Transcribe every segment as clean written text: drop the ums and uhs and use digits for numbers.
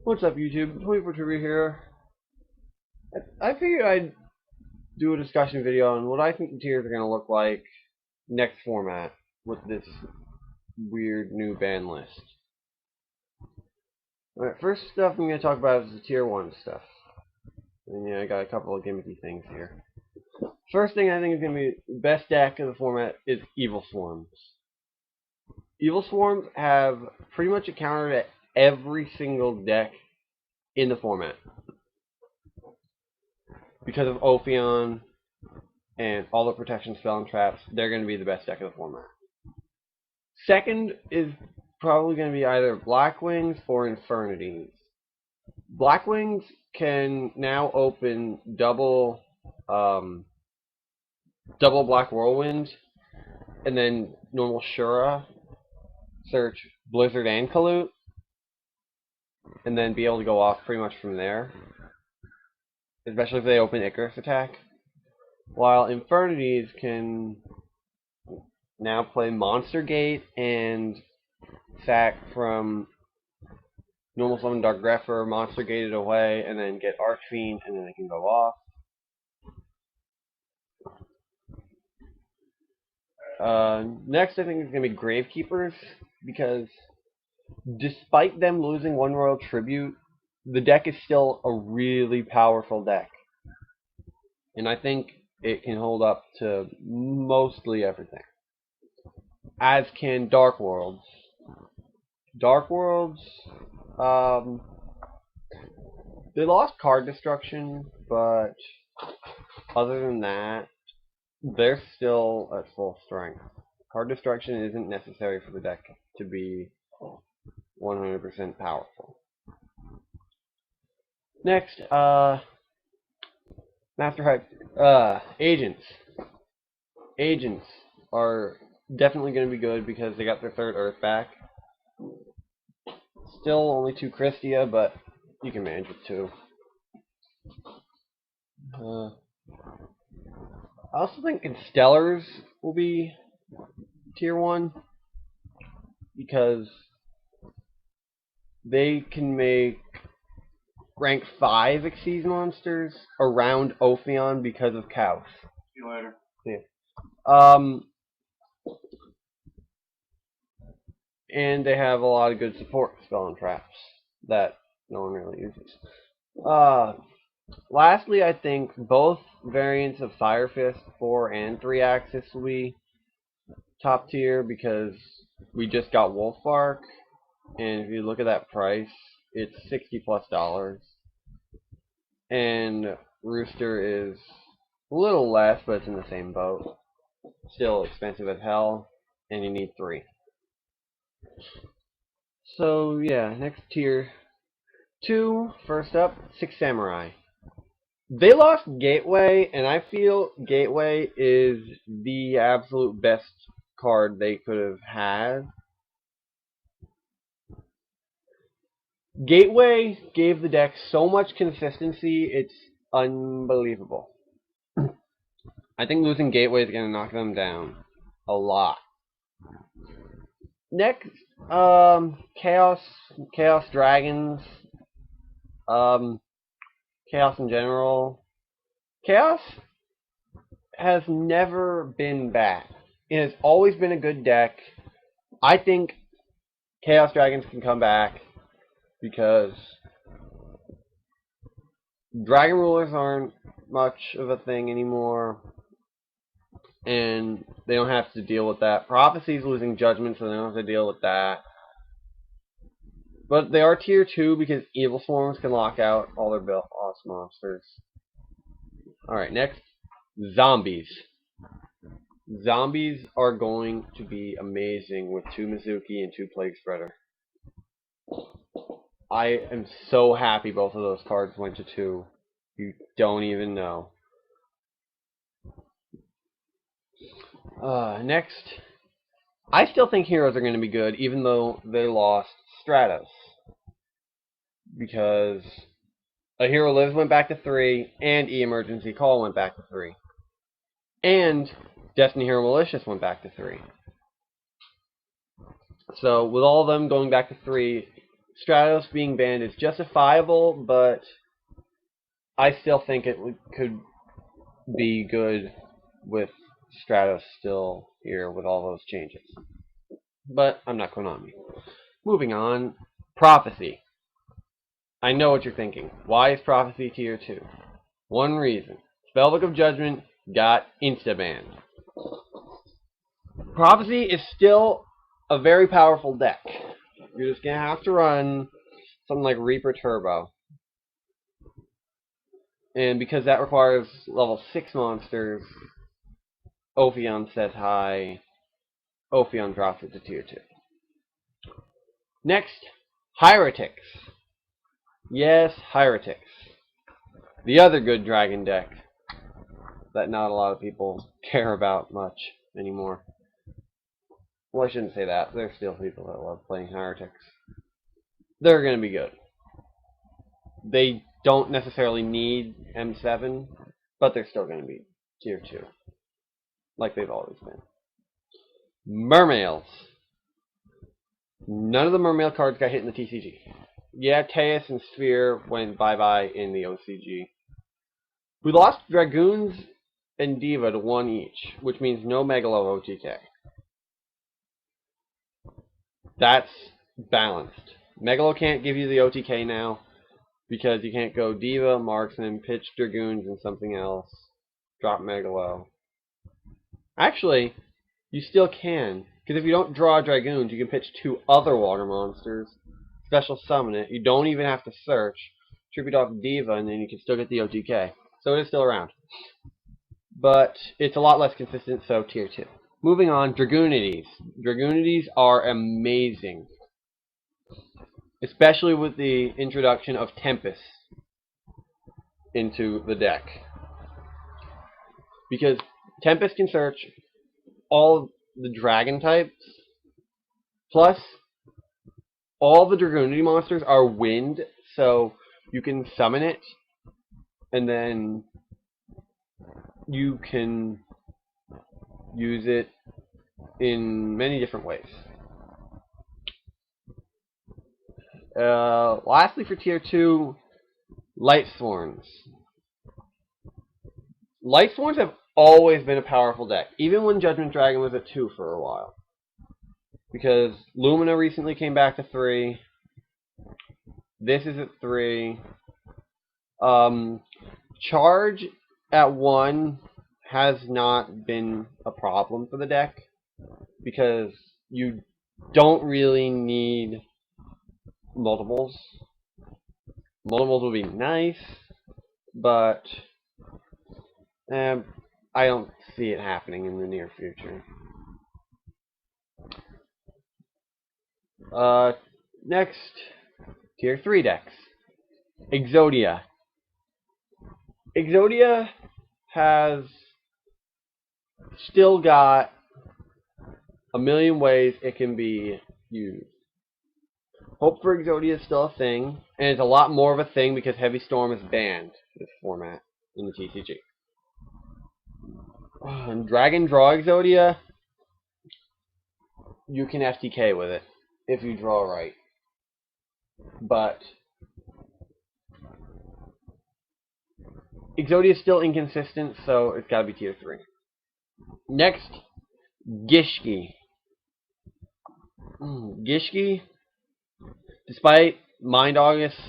What's up, YouTube? 24 Trivia here. I figured I'd do a discussion video on what I think the tiers are going to look like next format with this weird new ban list. Alright, first stuff I'm going to talk about is the tier 1 stuff. And yeah, I got a couple of gimmicky things here. First thing I think is going to be the best deck of the format is Evil Swarms. Evil Swarms have pretty much a counter to every single deck in the format. Because of Ophion and all the protection spell and traps, they're going to be the best deck of the format. Second is probably going to be either Blackwings or Infernities. Blackwings can now open double Black Whirlwind, and then normal Shura, search Blizzard and Kalute, and then be able to go off pretty much from there. Especially if they open Icarus attack. While Infernities can now play Monster Gate and sack from normal summon Dark Grepher, Monster Gated away, and then get Archfiend, and then they can go off. Next, I think is going to be Gravekeepers, because despite them losing one Royal Tribute, the deck is still a really powerful deck. And I think it can hold up to mostly everything. As can Dark Worlds. Dark Worlds, they lost card destruction, but other than that, they're still at full strength. Card destruction isn't necessary for the deck to be 100% powerful. Next, Agents. Agents are definitely going to be good because they got their third Earth back. Still only 2 Christia, but you can manage with 2. I also think Constellars will be tier 1 because they can make rank 5 Xyz monsters around Ophion because of Chaos. See you later. Yeah. And they have a lot of good support spell and traps that no one really uses. Lastly, I think both variants of Fire Fist 4 and 3 axis will be top tier because we just got Wolfbark, and if you look at that price, it's $60+. And Rooster is a little less, but it's in the same boat. Still expensive as hell, and you need 3. So yeah, next tier 2, first up, 6 Samurai. They lost Gateway, and I feel Gateway is the absolute best card they could have had. Gateway gave the deck so much consistency, it's unbelievable. I think losing Gateway is going to knock them down a lot. Next, Chaos Dragons, Chaos in general. Chaos has never been bad. It has always been a good deck. I think Chaos Dragons can come back because Dragon Rulers aren't much of a thing anymore, and they don't have to deal with that. Prophecy's losing Judgment, so they don't have to deal with that. But they are tier 2 because Evil Swarms can lock out all their boss monsters. Alright, next, Zombies. Zombies are going to be amazing with 2 Mizuki and 2 Plague Spreader. I am so happy both of those cards went to 2. You don't even know. Next, I still think Heroes are going to be good, even though they lost Stratos. Because A Hero Lives went back to 3, and E-Emergency Call went back to 3. And Destiny Hero Malicious went back to 3. So, with all of them going back to 3, Stratos being banned is justifiable, but I still think it could be good with Stratos still here with all those changes. But I'm not going on. Moving on, Prophecy. I know what you're thinking. Why is Prophecy tier 2? One reason. Spellbook of Judgment got insta-banned. Prophecy is still a very powerful deck. You're just going to have to run something like Reaper Turbo. And because that requires level 6 monsters, Ophion says hi. Ophion drops it to tier 2. Next, Heretics. Yes, Heretics. The other good dragon deck that not a lot of people care about much anymore. Well, I shouldn't say that. There's still people that love playing Heretics. They're going to be good. They don't necessarily need M7, but they're still going to be tier 2. Like they've always been. Mermails. None of the Mermail cards got hit in the TCG. Yeah, Teus and Sphere went bye-bye in the OCG. We lost Dragoons and Diva to 1 each, which means no Megalo OTK. That's balanced. Megalo can't give you the OTK now because you can't go Diva, Marksman, pitch Dragoons and something else, drop Megalo. Actually, you still can, because if you don't draw Dragoons, you can pitch 2 other water monsters, special summon it. You don't even have to search. Tribute off Diva, and then you can still get the OTK. So it is still around. But it's a lot less consistent, so tier 2. Moving on, Dragoonides. Dragoonides are amazing. Especially with the introduction of Tempest into the deck. Because Tempest can search all the dragon types, plus all the Dragoonid monsters are wind, so you can summon it, and then you can use it in many different ways. Lastly, for tier 2, Lightsworns. Lightsworns have always been a powerful deck, even when Judgment Dragon was at 2 for a while. Because Lumina recently came back to 3. This is at 3. Charge at 1 has not been a problem for the deck, because you don't really need multiples. Multiples would be nice, but I don't see it happening in the near future. Next, tier 3 decks. Exodia. Exodia has still got a million ways it can be used. Hope for Exodia is still a thing, and it's a lot more of a thing because Heavy Storm is banned for this format in the TCG. And Dragon Draw Exodia, you can FTK with it if you draw right. But Exodia is still inconsistent, so it's got to be tier 3. Next, Gishki. Gishki, despite Mind August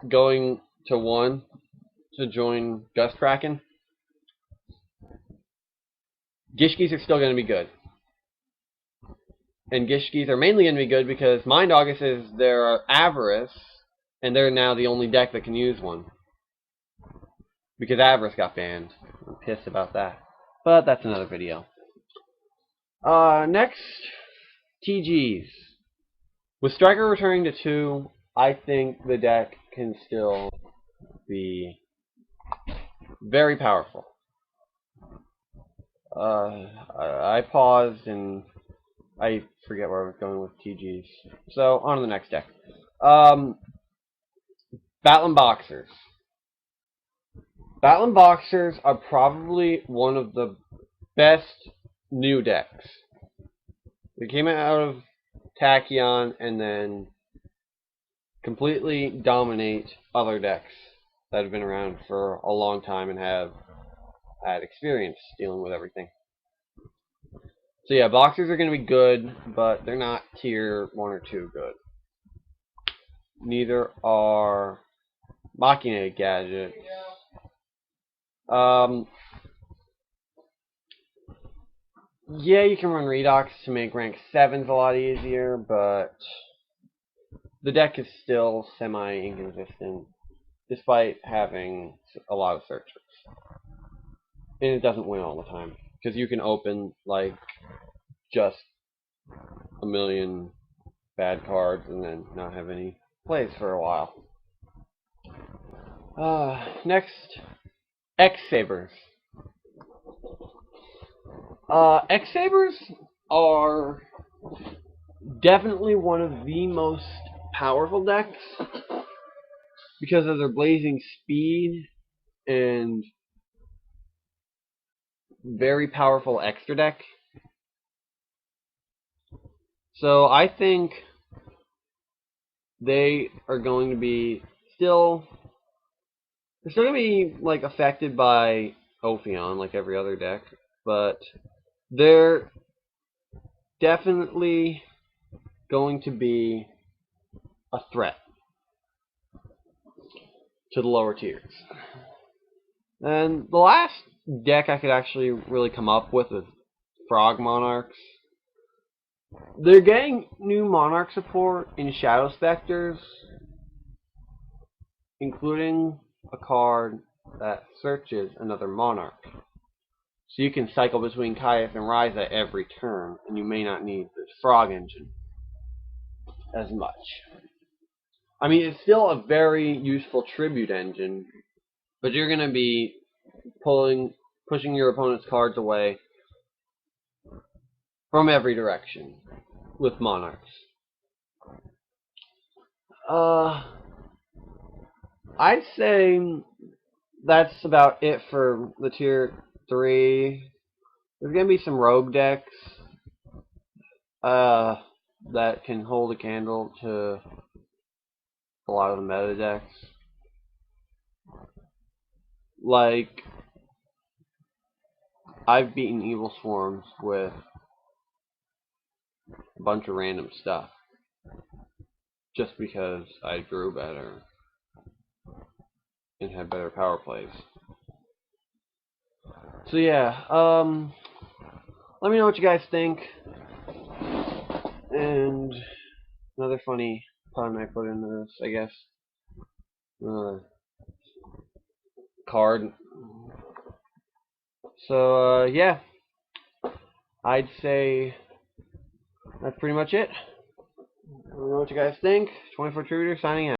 going to 1 to join Gust Kraken, Gishkis are still going to be good. And Gishkis are mainly going to be good because Mind August is their Avarice, and they're now the only deck that can use one. Because Avarice got banned. I'm pissed about that. But that's another video. Next, TGs. With Striker returning to 2, I think the deck can still be very powerful. I paused and I forget where I was going with TGs. So, on to the next deck. Battling Boxers. Battling Boxers are probably one of the best new decks. They came out of Tachyon and then completely dominate other decks that have been around for a long time and have had experience dealing with everything. So yeah, boxers are going to be good, but they're not tier 1 or 2 good. Neither are Machina gadgets. Yeah, you can run Redox to make rank 7s a lot easier, but the deck is still semi-inconsistent, despite having a lot of searchers. And it doesn't win all the time, because you can open, like, just a million bad cards and then not have any plays for a while. Next, X-Sabers. X-Sabers are definitely one of the most powerful decks because of their blazing speed and very powerful extra deck. So I think they are going to be they're still going to be like affected by Ophion like every other deck, but they're definitely going to be a threat to the lower tiers. And the last deck I could actually really come up with is Frog Monarchs. They're getting new Monarch support in Shadow Specters, including a card that searches another Monarch. So you can cycle between Kayeth and Ryza every turn, and you may not need the Frog engine as much. I mean, it's still a very useful tribute engine, but you're going to be pushing your opponent's cards away from every direction with Monarchs. I'd say that's about it for the tier 3. There's going to be some rogue decks that can hold a candle to a lot of the meta decks. Like, I've beaten Evil Swarms with a bunch of random stuff just because I drew better and had better power plays. So yeah, let me know what you guys think. And another funny pun I put into this, I guess. Card. So yeah, I'd say that's pretty much it. Let me know what you guys think. 24 Tributor signing out.